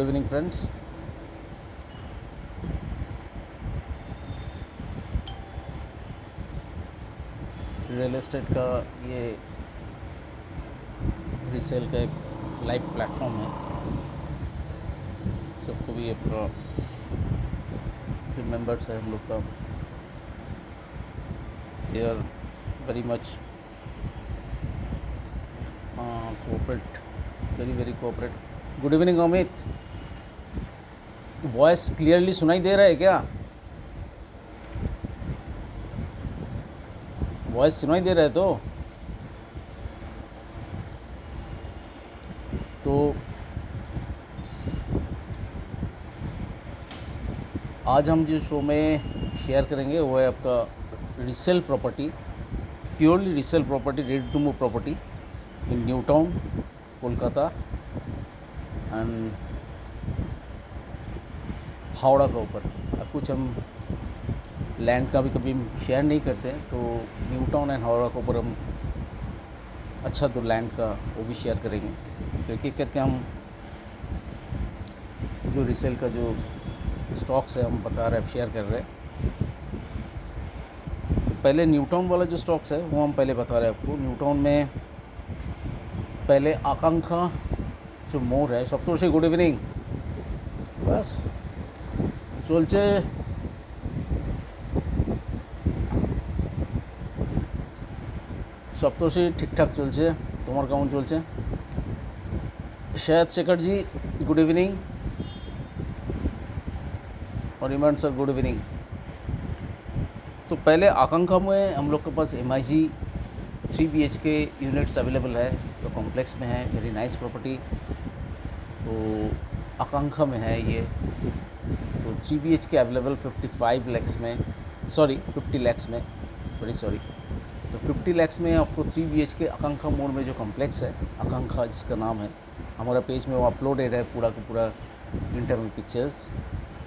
Good evening friends. Real estate का ये resale का एक लाइव प्लेटफॉर्म है। सबको भी अपना जो मेंबर्स है हम लोग का, they are very much cooperate, very cooperate. Good evening Amit, voice clearly सुनाई दे रहा है क्या? वॉइस सुनाई दे रहा है तो आज हम जो शो में शेयर करेंगे वो है आपका resale property, purely resale property, ready to move property in New Town Kolkata and Howrah के ऊपर। अब कुछ हम लैंड का भी कभी शेयर नहीं करते, तो न्यू टाउन एंड हावड़ा के ऊपर हम अच्छा तो लैंड का वो भी शेयर करेंगे। तो एक एक करके हम जो रीसेल का जो स्टॉक्स है हम बता रहे हैं, शेयर कर रहे हैं। तो पहले न्यू टाउन वाला जो स्टॉक्स है वो हम पहले बता रहे हैं आपको। न्यू टाउन में पहले आकांक्षा जो मोर है, सप्तोषी गुड इवनिंग, बस चलছে सप्तोषी ঠিকঠাক চলছে, তোমার কেমন চলছে? शायद शेखर जी गुड इवनिंग और इमरान सर गुड इवनिंग। तो पहले आकांक्षा में हम लोग के पास MIG 3 BHK यूनिट्स अवेलेबल है, तो कॉम्प्लेक्स में है, वेरी नाइस प्रॉपर्टी। तो आकांक्षा में है ये, तो 3 BHK अवेलेबल 55 लाख में, सॉरी 50 लाख में, वेरी सॉरी। तो 50 लाख में आपको 3 BHK आकांक्षा मोड़ में जो कॉम्प्लेक्स है, आकांक्षा जिसका नाम है, हमारा पेज में वो अपलोडेड है पूरा का पूरा इंटरनल पिक्चर्स।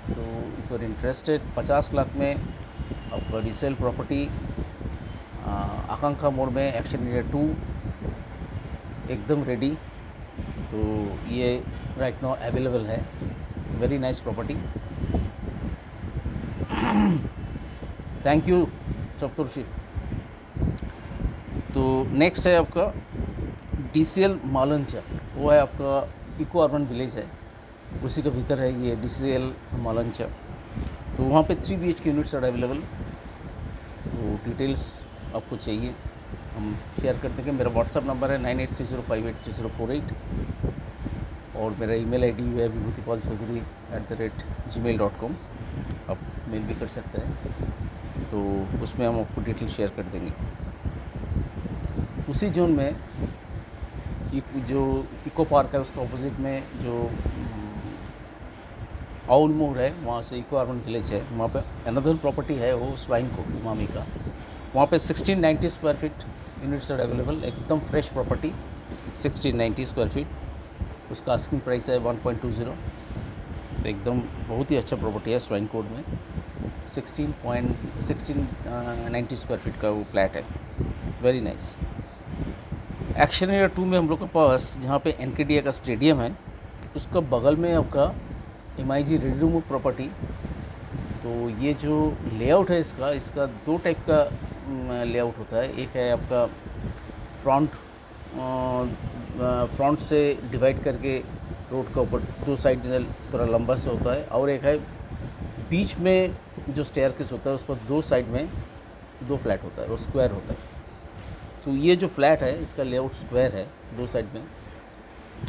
तो if you are interested, 50 lakh में आपका रीसेल प्रॉपर्टी आकांक्षा मोड़ में, एक्शन एरिया 2 एकदम रेडी। तो ये राइट नाउ अवेलेबल है, very nice property. Thank you Saptarshi. तो नेक्स्ट है आपका DCL मालंचा, वो है आपका इको अर्बन विलेज है, उसी के भीतर है ये DCL मालंचा। तो वहाँ पे 3 BHK यूनिट्स आर अवेलेबल। तो डिटेल्स आपको चाहिए हम शेयर करते हैं। मेरा व्हाट्सअप नंबर है 9830583048 और मेरा ईमेल ID है vibhutipalchaudhuri@gmail.com। आप मेल भी कर सकते हैं, तो उसमें हम आपको डिटेल शेयर कर देंगे। उसी जोन में जो इको पार्क है उसका ऑपोजिट में जो आउल मोड़ है, वहाँ से इको अर्बन विलेज है, वहाँ पे अनदर प्रॉपर्टी है वो स्वाइन कोट इमामी का। वहाँ पे 1690 square feet units are available, एकदम फ्रेश प्रॉपर्टी, 1690 स्क्वायर फीट। उसका आस्किंग प्राइस है 1.20। तो एकदम बहुत ही अच्छा प्रॉपर्टी है स्वाइन कोट में, 1690 स्क्वायर फीट का वो फ्लैट है, वेरी नाइस। एक्शन एरिया 2 में हम लोग के पास जहाँ पे NKDA का स्टेडियम है, उसका बगल में आपका MIG ready to move property. तो ये जो लेआउट है इसका 2 टाइप का लेआउट होता है। एक है आपका फ्रंट से डिवाइड करके रोड का ऊपर 2 साइड थोड़ा लंबा से होता है, और एक है बीच में जो स्टेयरकेस होता है उस पर 2 साइड में 2 फ्लैट होता है, वो स्क्वायर होता है। तो ये जो फ्लैट है इसका लेआउट स्क्वायर है 2 साइड में।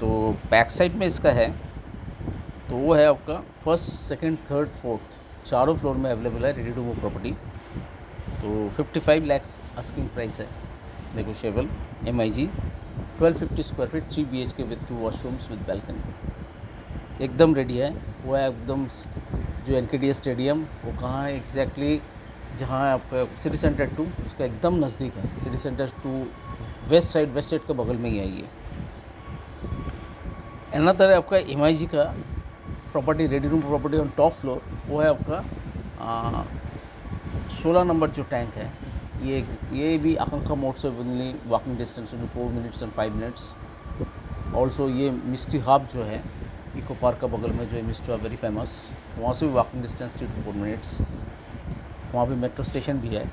तो बैक साइड में इसका है, तो वो है आपका 1st, 2nd, 3rd, 4th चारों फ्लोर में अवेलेबल है, रेडी टू मूव प्रॉपर्टी। तो 55 लाख आस्किंग प्राइस है, negotiable. MIG 1250 square feet, 3 BHK with 2 washrooms with balcony, एकदम रेडी है। वो है एकदम जो NKDA स्टेडियम, वो कहाँ है एग्जैक्टली, जहाँ आपका सिटी सेंटर 2 उसका एकदम नज़दीक है। सिटी सेंटर 2 वेस्ट साइड के बगल में ही है ये। अनदर है आपका MIG का property, ready room property on top floor, वो है आपका 16 नंबर जो टैंक है, ये भी आकांक्षा मोड से within walking distance 4 minutes and 5 minutes. Also ये मिस्टी हब जो है इको पार्क का बगल में जो इमिस्टो वेरी फेमस, वहाँ से भी वॉकिंग डिस्टेंस 3 to 4 मिनट्स। वहाँ पे मेट्रो स्टेशन भी है।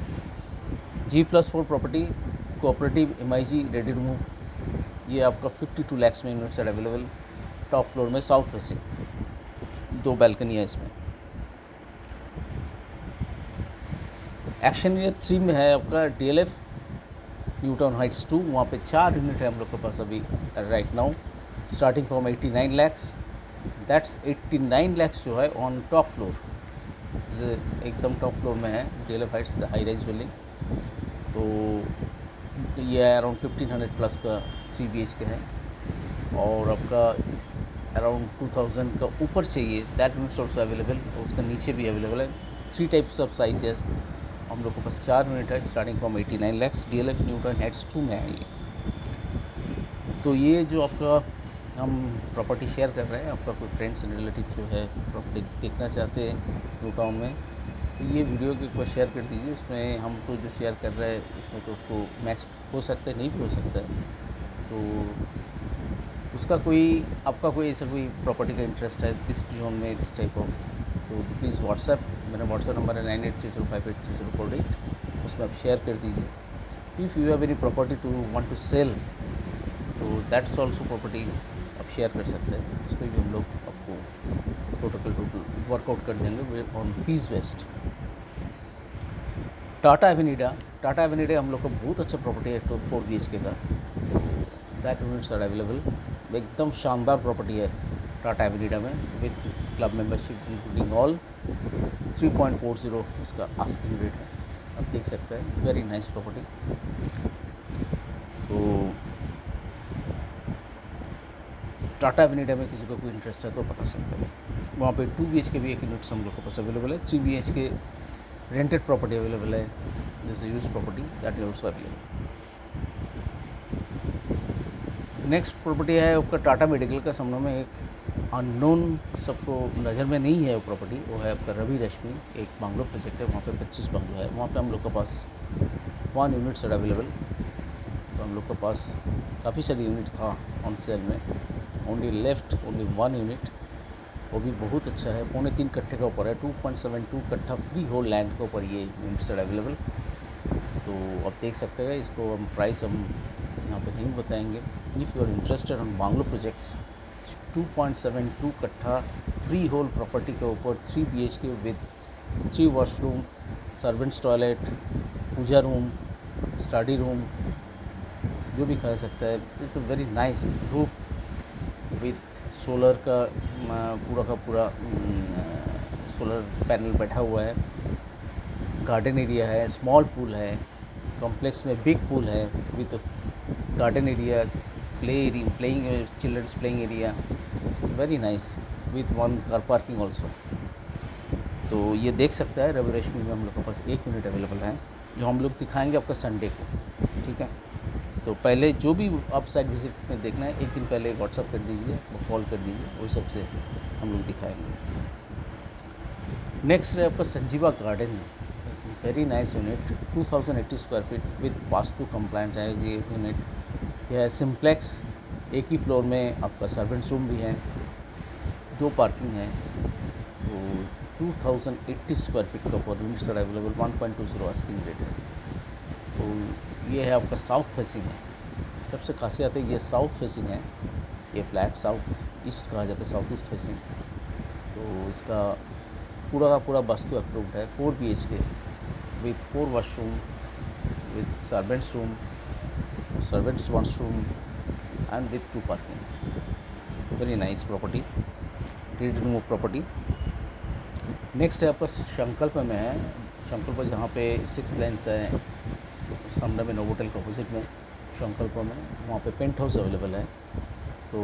G+4 प्रॉपर्टी, cooperative MIG ready to move. ये आपका 52 lakhs में यूनिट्स अवेलेबल। टॉप फ्लोर में साउथ फेसिंग, 2 बैल्कनी है इसमें। एक्शन एरिया 3 में है आपका DLF न्यू टाउन हाइट्स 2। वहाँ पे 4 यूनिट है हम लोग के पास अभी right now, starting from 89 lakhs। That's 89 lakhs जो है ऑन टॉप फ्लोर, एकदम टॉप फ्लोर में है DLF Heights, the high rise building. तो ये अराउंड 1500 प्लस का 3 BHK है। और आपका अराउंड 2000 का ऊपर चाहिए, दैट यूनिट्स ऑल्सो अवेलेबल, उसका नीचे भी अवेलेबल है। 3 टाइप्स ऑफ साइजेस हम लोग के पास 4 यूनिट है, starting from 89 lakhs। DLF new town Heights 2 में है ये। तो ये जो आपका हम प्रॉपर्टी शेयर कर रहे हैं, आपका कोई फ्रेंड्स एंड रिलेटिव जो है प्रॉपर्टी देखना चाहते हैं न्यू टाउन में, तो ये वीडियो के ऊपर शेयर कर दीजिए। उसमें हम तो जो शेयर कर रहे हैं उसमें तो उसको मैच हो सकता है, नहीं भी हो सकता है। तो उसका कोई, आपका कोई ऐसा कोई प्रॉपर्टी का इंटरेस्ट है इस जोन में, इस टाइप ऑफ, तो प्लीज़ व्हाट्सएप, मेरा व्हाट्सएप नंबर है 9830583048, उसमें आप शेयर कर दीजिए। If you have any property to want to sell, तो दैट्स ऑल्सो प्रॉपर्टी आप शेयर कर सकते हैं। उसमें भी हम लोग आपको टोटल वर्कआउट कर देंगे ऑन फीस बेस्ड। टाटा एवेन्यूडा हम लोग का बहुत अच्छा प्रॉपर्टी है, तो 4 BHK का, तो दैट यूनिट्स आर अवेलेबल। एकदम शानदार प्रॉपर्टी है टाटा एवेन्यूडा में, with club membership including all. 3.40 इसका आस्किंग रेट है, आप देख सकते हैं, वेरी नाइस प्रॉपर्टी। तो टाटा एवेन्यूडा में किसी को कोई इंटरेस्ट है तो बता सकते हैं। वहाँ पे 2 BHK भी एक यूनिट्स हम लोग के पास अवेलेबल है। 3 BHK रेंटेड प्रॉपर्टी अवेलेबल है, जैसे use property, that is also available. Next property है आपका टाटा मेडिकल का सामने में, एक अननोन, सबको नज़र में नहीं है वो प्रॉपर्टी, वो है आपका रवि रश्मि, एक बांग्लो प्रोजेक्ट है। वहाँ पे 25 बांग्लो है। वहाँ पे हम लोग के पास 1 यूनिट्स आर अवेलेबल। तो हम लोग के पास काफ़ी सारी यूनिट था ऑन सेल में, ओनली लेफ्ट ओनली 1 यूनिट, वो भी बहुत अच्छा है, 3.25 कट्ठे का ऊपर है, 2.72 कट्ठा फ्री होल लैंड के ऊपर ये यूनिट्स अवेलेबल। तो आप देख सकते हैं, इसको हम प्राइस हम यहाँ पे नहीं बताएंगे। If you are interested on bungalow projects, 2.72 katha free hold property के ऊपर 3 BHK with 3 washroom, servants toilet, puja room, study room, जो भी कह सकता है। It's a very nice roof with solar का पूरा सोलर पैनल बैठा हुआ है। गार्डन एरिया है, स्मॉल पूल है, कॉम्प्लेक्स में बिग पूल है with garden area, playing children's playing area, very nice, with 1 car parking also. तो ये देख सकता है, रवि रश्मि में हम लोग के पास 1 यूनिट अवेलेबल है, जो हम लोग दिखाएंगे आपका संडे को, ठीक है। तो पहले जो भी आप साइट विजिट में देखना है, एक दिन पहले व्हाट्सअप कर दीजिए, कॉल कर दीजिए, वो सबसे हम लोग दिखाएंगे। नेक्स्ट है आपका Sanjeeva garden, very nice unit, 2080 square feet with vastu compliant है ये यूनिट। यह है सिम्प्लेक्स, एक ही फ्लोर में आपका सर्वेंट्स रूम भी है, 2 पार्किंग है। तो 2080 स्क्वायर फीट का ऊपर units are available, 1.20 asking rate है। तो ये है आपका साउथ फेसिंग है, सबसे खासियत है ये साउथ फेसिंग है। ये फ्लैट साउथ ईस्ट कहा जाता है, साउथ ईस्ट फेसिंग। तो इसका पूरा का पूरा वास्तु अप्रूव्ड है, 4 BHK with 4 washroom, with servants room, servants washroom and with 2 parking. Very nice property, ready to move property. Next है आपका शंकल्प में है, शंकल्प जहाँ पे 6 लाइन्स है, सामने में नोवोटेल के अपोजिट में शंकल्प में, वहाँ पे पेंट हाउस अवेलेबल है। तो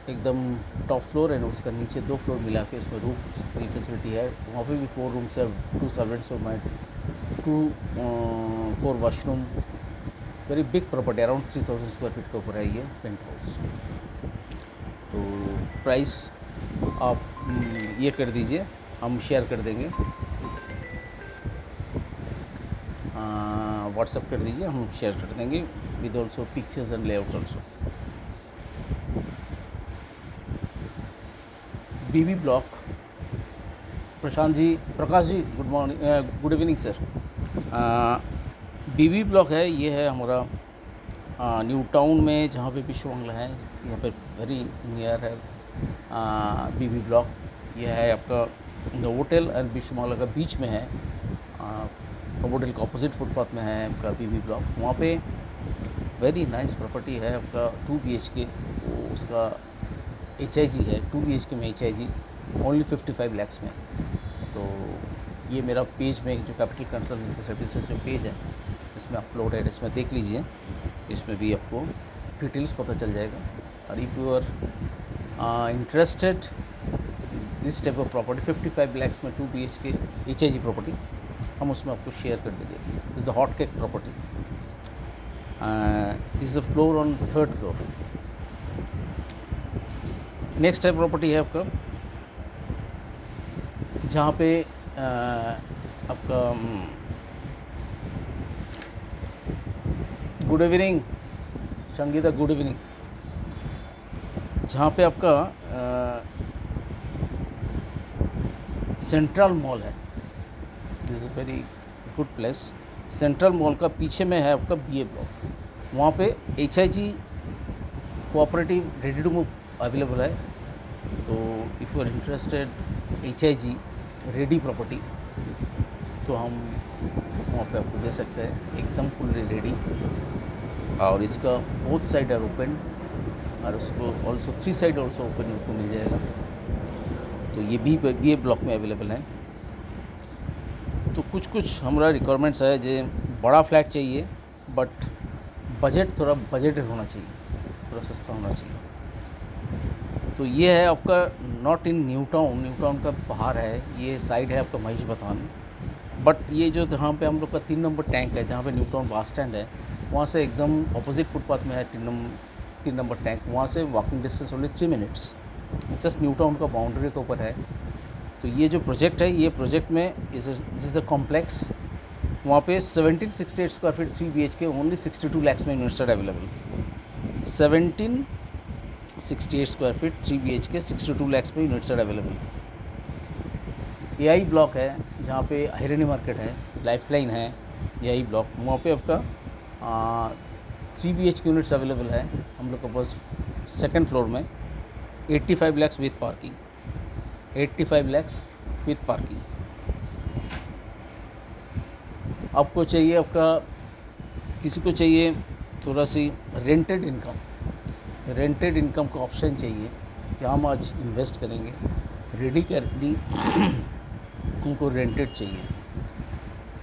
एकदम टॉप फ्लोर है, उसका नीचे 2 फ्लोर मिला के उसमें रूफ की फैसिलिटी है। वहाँ पे भी 4 रूम्स है, 2 सर्वेंट्स रूम है, 4 washroom, very big property, around 3000 square feet के ऊपर है ये पेंट हाउस। तो प्राइस आप ये कर दीजिए, हम शेयर कर देंगे, व्हाट्सएप कर दीजिए, हम शेयर कर देंगे with also pictures and layouts also. BV block. Prashant ji, Prakash ji, good morning, good evening sir. BV block है, ये है हमारा न्यू टाउन में, जहाँ पे विश्व बांग्ला है, यहाँ पे वेरी नियर है बीवी ब्लॉक। ये है आपका नोवोटेल और विश्व बांग्ला का बीच में है। नोवोटेल का अपोजिट फुटपाथ में है आपका बीवी ब्लॉक। वहाँ पे वेरी नाइस प्रॉपर्टी है आपका 2 BHK। उसका HIG है, 2 BHK में HIG ओनली 55 lakhs में। तो ये मेरा पेज में जो कैपिटल कंसल्टेंसी सर्विसेज जो पेज है इसमें अपलोड है, इसमें देख लीजिए, इसमें भी आपको डिटेल्स पता चल जाएगा। और if you are interested this type of property 55 lakhs में 2 BHK HIG प्रॉपर्टी, हम उसमें आपको शेयर कर देंगे। This is the hot cake property. This is a floor on 3rd floor. Next type property है आपका जहाँ पे आपका good evening Sangeeta, good evening. जहाँ पे आपका सेंट्रल मॉल है, this is very good place. Central mall का पीछे में है आपका BA ब्लॉक। वहाँ पे HIG cooperative ready to move available है। तो if you are interested HIG ready property, तो हम वहाँ पे आपको दे सकते हैं, एकदम फुल्ली रेडी। और इसका बोथ साइड आर ओपन, और उसको ऑल्सो 3 साइड ऑल्सो ओपन आपको मिल जाएगा। तो ये BA ब्लॉक में अवेलेबल है। तो कुछ हमारा रिक्वायरमेंट्स है, जो बड़ा फ्लैट चाहिए बट बजट थोड़ा बजटेड होना चाहिए, थोड़ा सस्ता होना चाहिए। तो ये है आपका नॉट इन न्यू टाउन का बाहर है, ये साइड है आपका महेश बतान। बट ये जो जहाँ पे हम लोग का 3 नंबर टैंक है, जहाँ पे न्यू टाउन बस स्टैंड है, वहाँ से एकदम अपोजिट फुटपाथ में है 3 नंबर टैंक। वहाँ से walking distance only 3 minutes, just new town का बाउंड्री के ऊपर है। तो ये जो प्रोजेक्ट है, ये प्रोजेक्ट में दिस इज़ अ कॉम्प्लेक्स। वहाँ पे 1768 square feet 3 BHK only 62 lakhs में units are available. 1768 square feet 3 BHK 62 lakhs में units are available. AI block है, जहाँ पे हिरनी मार्केट है, लाइफलाइन है, AI ब्लॉक। वहाँ पे आपका 3 BHK यूनिट्स अवेलेबल है हम लोग के पास 2nd फ्लोर में। 85 lakhs with parking, 85 lakhs with parking. आपको चाहिए, आपका किसी को चाहिए थोड़ा सी रेंटेड इनकम का ऑप्शन चाहिए कि हम आज इन्वेस्ट करेंगे, रेडी उनको रेंटेड चाहिए,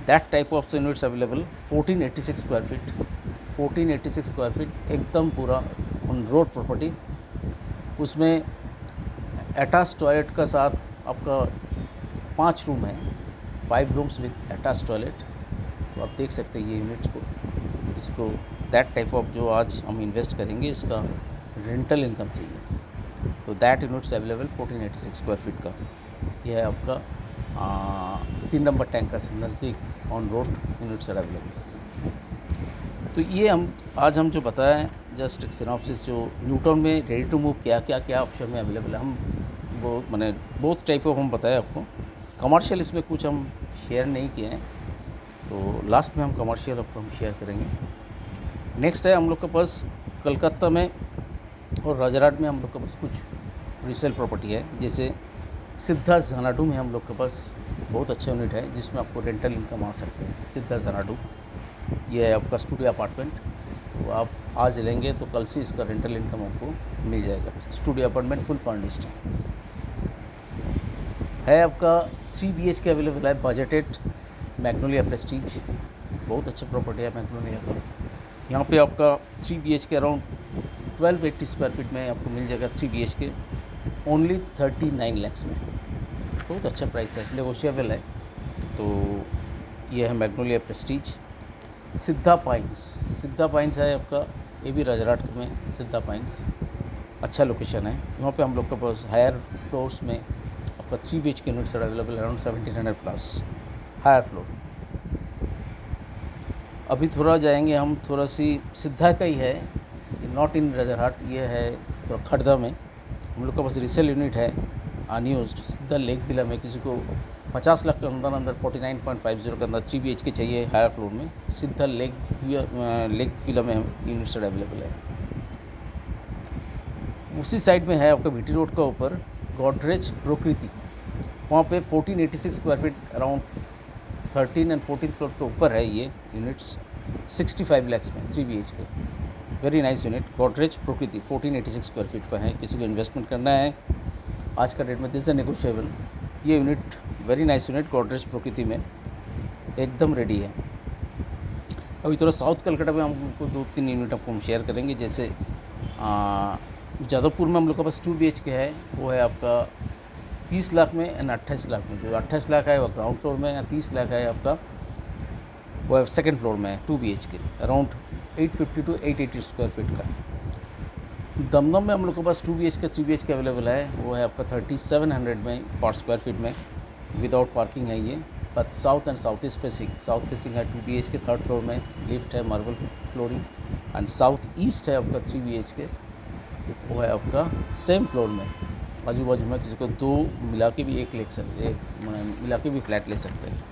that type of units available. 1486 square feet एकदम पूरा ऑन रोड प्रॉपर्टी। उसमें अटैच टॉयलेट का साथ आपका 5 रूम है, 5 रूम्स विथ अटैच टॉयलेट। तो आप देख सकते हैं ये यूनिट्स को, इसको दैट टाइप ऑफ जो आज हम इन्वेस्ट करेंगे, इसका रेंटल इनकम चाहिए। तो that units available 1486 square feet का। यह है आपका 3 नंबर टैंक का नज़दीक on road units are available. तो ये आज हम जो बताएं जस्ट एक सिनॉप्सिस, जो न्यू टाउन में रेडी टू मूव क्या ऑप्शन में अवेलेबल है, हम वो मैंने बहुत टाइप ऑफ हम बताया आपको। कमर्शियल इसमें कुछ हम शेयर नहीं किए हैं, तो लास्ट में हम कमर्शियल आपको हम शेयर करेंगे। नेक्स्ट है हम लोग के पास कलकत्ता में और राजराट में हम लोग के पास कुछ रीसेल प्रॉपर्टी है। जैसे सिद्धार्थ जनाडू में हम लोग के पास बहुत अच्छा यूनिट है, जिसमें आपको रेंटल इनकम आ सकते हैं। सिद्धार्थ जनाडू, ये है आपका स्टूडियो अपार्टमेंट। तो आप आज लेंगे तो कल से इसका रेंटल इनकम आपको मिल जाएगा। स्टूडियो अपार्टमेंट फुल फर्निश्ड है आपका। 3 BHK अवेलेबल है, बजटेड, मैग्नोलिया प्रेस्टीज, बहुत अच्छा प्रॉपर्टी है मैग्नोलिया का। यहाँ पे आपका 3 BHK अराउंड 1280 स्क्वायर फीट में आपको मिल जाएगा। 3 BHK ओनली 39 lakhs में, बहुत अच्छा प्राइस है, नेगोशिएबल है। तो ये है मैग्नोलिया प्रेस्टीज। सिद्धा पाइन्स है आपका, ये भी राजराट में सिद्धा पाइन्स, अच्छा लोकेशन है। यहाँ पे हम लोग के पास हायर फ्लोर्स में आपका 3 BHK units available around 1700 plus higher floor. अभी थोड़ा जाएंगे हम, थोड़ा सी सिद्धा का ही है, नॉट इन राजरहाट, ये है थोड़ा खड़दा में। हम लोग के पास रीसेल यूनिट है अनयूज्ड सीधा लेक विला में किसी को 50 लाख के अंदर अंदर 49.50 के अंदर 3 BHK चाहिए हायर फ्लोर में, सीधा लेक विला में यूनिट्स अवेलेबल है। उसी साइड में है आपका VT रोड का ऊपर गोदरेज प्रकृति, वहाँ पे 1486 square feet around 13 and 14 floor के ऊपर है ये यूनिट्स, 65 लाख में 3 BHK, very nice unit. Godrej प्रकृति 1486 स्क्वायर फीट का है, किसी को इन्वेस्टमेंट करना है आज का डेट में दिस इज नेगोशिएबल। ये unit very nice unit Godrej प्रकृति में एकदम रेडी है। अभी थोड़ा साउथ कलकत्ता में हमको 2-3 यूनिट आपको हम शेयर करेंगे। जैसे जादवपुर में हम लोग के पास 2 BHK है, वो है आपका 30 लाख में एंड 28 लाख में। जो 28 लाख है वो ग्राउंड फ्लोर में, या 30 लाख है आपका वो है सेकेंड फ्लोर में है 2 BHK around 850 to 880 square feet का। दमदम में हम लोग के पास 2 BHK 3 BHK अवेलेबल है, वो है आपका 3700 में पर स्क्वायर फीट में, विदाउट पार्किंग है ये। But south and south east facing, south facing है 2 BHK थर्ड फ्लोर में, लिफ्ट है, marble flooring, and south east है आपका 3 BHK, वो है आपका सेम फ्लोर में। आजू बाजू में किसी को 2 मिला के भी एक मिला के भी फ्लैट ले सकते हैं।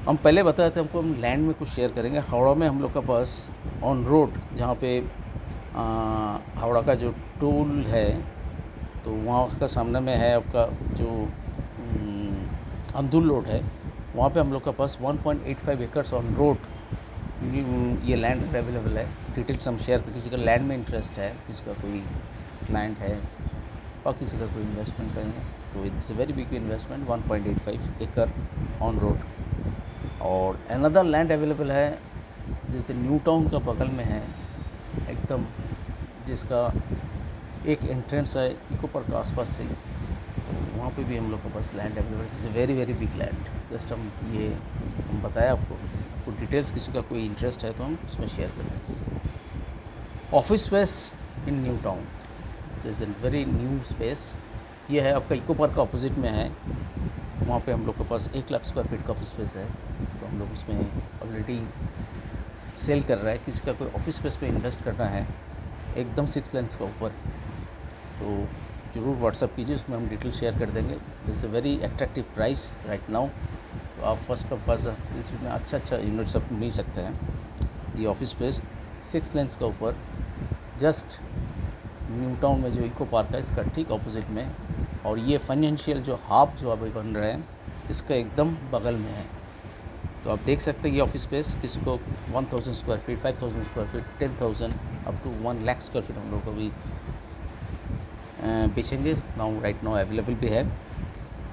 हम पहले बताए थे हमको हम लैंड में कुछ शेयर करेंगे। हावड़ा में हम लोग का पास ऑन रोड, जहाँ पे हावड़ा का जो टोल है, तो वहाँ का सामने में है आपका जो अंदुल रोड है, वहाँ पे हम लोग का पास 1.85 एकर्स ऑन रोड ये लैंड अवेलेबल है। डिटेल्स हम शेयर, किसी का लैंड में इंटरेस्ट है, किसी का कोई क्लाइंट है और किसी का कोई इन्वेस्टमेंट करेंगे, तो it's a very big investment 1.85 एकड़ ऑन रोड। और अनदर लैंड अवेलेबल है जैसे न्यू टाउन का बगल में है एकदम, जिसका एक एंट्रेंस है इको पार्क के आसपास से, तो वहाँ पे भी हम लोग के पास लैंड अवेलेबल है। It's very very big land. Just हम बताया आपको, कुछ डिटेल्स किसी का कोई इंटरेस्ट है तो हम उसमें शेयर करेंगे। Office space in New town, it's a very new space. ये है आपका इको पार्क का अपोजिट में है, वहाँ पे हम लोग के पास 1 लाख स्क्वायर फीट का ऑफिस स्पेस है, तो हम लोग उसमें ऑलरेडी सेल कर रहा है। किसी का कोई ऑफिस स्पेस पे इन्वेस्ट करना है एकदम 6 लाइन्स का ऊपर, तो ज़रूर व्हाट्सअप कीजिए, उसमें हम डिटेल शेयर कर देंगे। It's a very attractive price right now, तो आप फर्स्ट कम फर्स्ट इसमें अच्छा यूनिट सब मिल सकते हैं। ये ऑफिस स्पेस 6 लाइन्स का ऊपर, जस्ट न्यू टाउन में जो इको पार्क है इसका ठीक ऑपोजिट में, और ये फाइनेंशियल जो हब जो अभी बन रहे हैं इसका एकदम बगल में है। तो आप देख सकते हैं ये ऑफिस स्पेस किसी को 1000 square feet, 5000 square feet, 10,000 up to 1 lakh square feet हम लोग को भी बेचेंगे। राइट नाउ अवेलेबल भी है,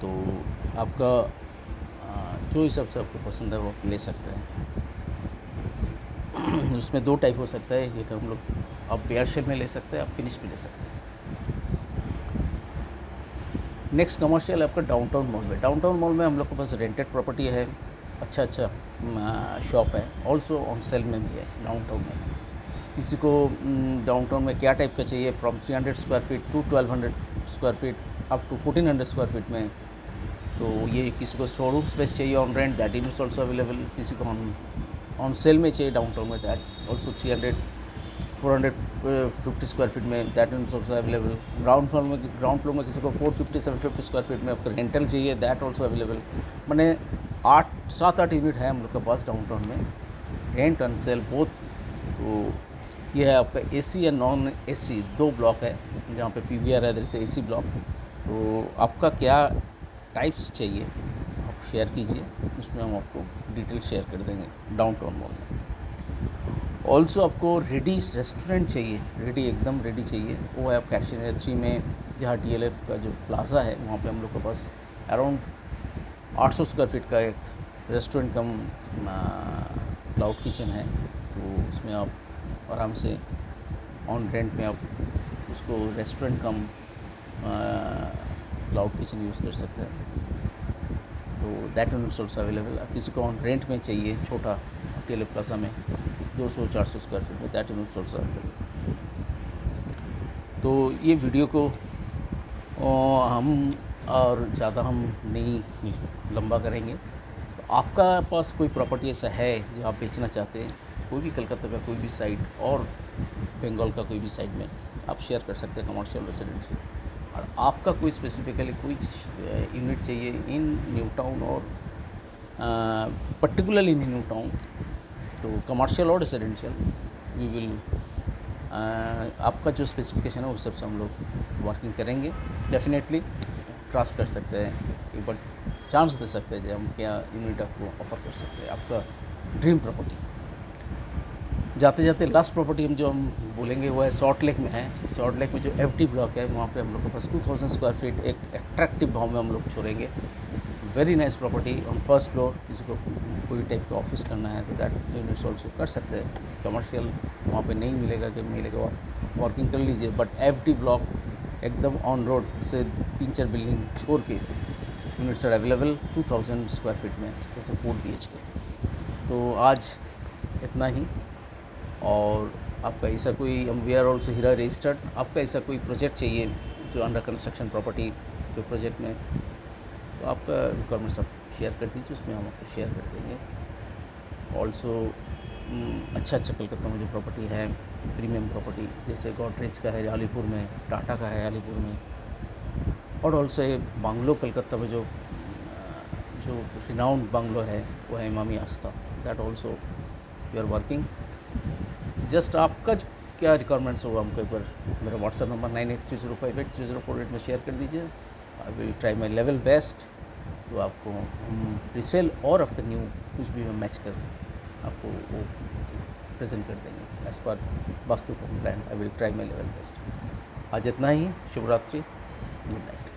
तो आपका जो हिसाब से आपको पसंद है वो आप ले सकते हैं। उसमें 2 टाइप हो सकता है, एक हम लोग आप बेयर शेल में ले सकते हैं, आप फिनिश में ले सकते हैं। नेक्स्ट कमर्शियल आपका डाउनटाउन मॉल में। डाउनटाउन मॉल में हम लोग के पास रेंटेड प्रॉपर्टी है, अच्छा शॉप है, ऑल्सो ऑन सेल में भी है डाउनटाउन में। किसी को डाउनटाउन में क्या टाइप का चाहिए, from 300 square feet to 1200 square feet up to 1400 square feet में, तो ये किसी को शोरूम स्पेस चाहिए on rent, that is also available. किसी को ऑन सेल में चाहिए डाउनटाउन में, दैट ऑल्सो 450 स्क्वायर फीट में, that is also available. Ground floor में किसी को 450-750 स्क्वायर फीट में आपका रेंटल चाहिए, दैट ऑल्सो अवेलेबल। मैंने 7-8 यूनिट है हम लोग के पास डाउनटाउन में, रेंट एंड सेल बोथ। तो ये है आपका एसी या नॉन एसी 2 ब्लॉक है, जहाँ पे PVR है, जैसे एसी ब्लॉक। तो आपका क्या टाइप्स चाहिए आप शेयर कीजिए, उसमें हम आपको डिटेल शेयर कर देंगे डाउनटाउन मॉल में। ऑल्सो आपको रेडी रेस्टोरेंट चाहिए, रेडी एकदम रेडी चाहिए, वो है आपका एक्शन एरिया 3 में, जहाँ DLF का जो प्लाज़ा है वहाँ पे हम लोग के पास अराउंड 800 स्क्वायर फीट का एक रेस्टोरेंट कम क्लाउड किचन है। तो उसमें आप आराम से ऑन रेंट में आप उसको restaurant cum cloud kitchen use कर सकते हैं, तो दैट इज ऑल्सो अवेलेबल। किसी को ऑन रेंट में चाहिए छोटा DLF प्लाजा में 200-400 स्क्वायर फीट में, दैट इज ऑल्सो अवेलेबल। तो ये वीडियो को हम और ज़्यादा हम नहीं लंबा करेंगे। तो आपका पास कोई प्रॉपर्टी ऐसा है जो आप बेचना चाहते हैं, कोई भी कलकत्ता का कोई भी साइट और बंगाल का कोई भी साइट में आप शेयर कर सकते हैं कमर्शियल रेसिडेंशियल। और आपका कोई स्पेसिफिकली कोई यूनिट चाहिए इन न्यू टाउन और पर्टिकुलरली इन न्यू टाउन, तो कमर्शियल और रेसिडेंशियल वी विल आपका जो स्पेसिफिकेशन है उस हिसाब से हम लोग वर्किंग करेंगे। डेफिनेटली ट्रस्ट कर सकते हैं, एक बार चांस दे सकते हैं जो हम क्या यूनिट आपको ऑफ़र कर सकते हैं, आपका ड्रीम प्रॉपर्टी। जाते जाते लास्ट प्रॉपर्टी हम जो हम बोलेंगे वो है सॉल्ट लेक में है। सॉल्ट लेक में जो FT ब्लॉक है वहाँ पे हम लोग के पास 2000 स्क्वायर फीट एक अट्रैक्टिव भाव में हम लोग छोड़ेंगे। Very nice property on first floor. किसी को कोई टाइप का ऑफिस करना है तो दैट यूनिट्स ऑल्सो कर सकते हैं। कमर्शियल वहाँ पे नहीं मिलेगा, जब मिलेगा वर्किंग कर लीजिए, बट FT ब्लॉक एकदम ऑन रोड से 3-4 बिल्डिंग छोड़ के units are available 2000 square feet में, जैसे 4 BHK। तो आज इतना ही। और आपका ऐसा कोई we are also RERA registered, आपका ऐसा कोई प्रोजेक्ट चाहिए जो अंडर कंस्ट्रक्शन प्रॉपर्टी जो प्रोजेक्ट में, तो आपका रिक्वायरमेंट्स आप शेयर कर दीजिए, उसमें हम आपको शेयर कर देंगे। ऑल्सो अच्छा कलकत्ता में जो प्रॉपर्टी है प्रीमियम प्रॉपर्टी, जैसे गॉडरेज का है अलीपुर में, टाटा का है अलीपुर में, और ऑल्सो बांग्लो कलकत्ता में जो रिनाउंड बांग्लो है वो है Emami Aastha, that also we are working. Just आपका जो क्या रिक्वायरमेंट्स होगा हमको एक बार मेरा व्हाट्सएप नंबर 9830583048 में शेयर कर दीजिए। आई will try my level best, तो आपको हम रिसेल और आफ्टर न्यू कुछ भी हम मैच कर आपको वो प्रेजेंट कर देंगे एज पर vastu plan. I will try my level best. आज इतना ही। शुभ रात्रि, गुड नाइट।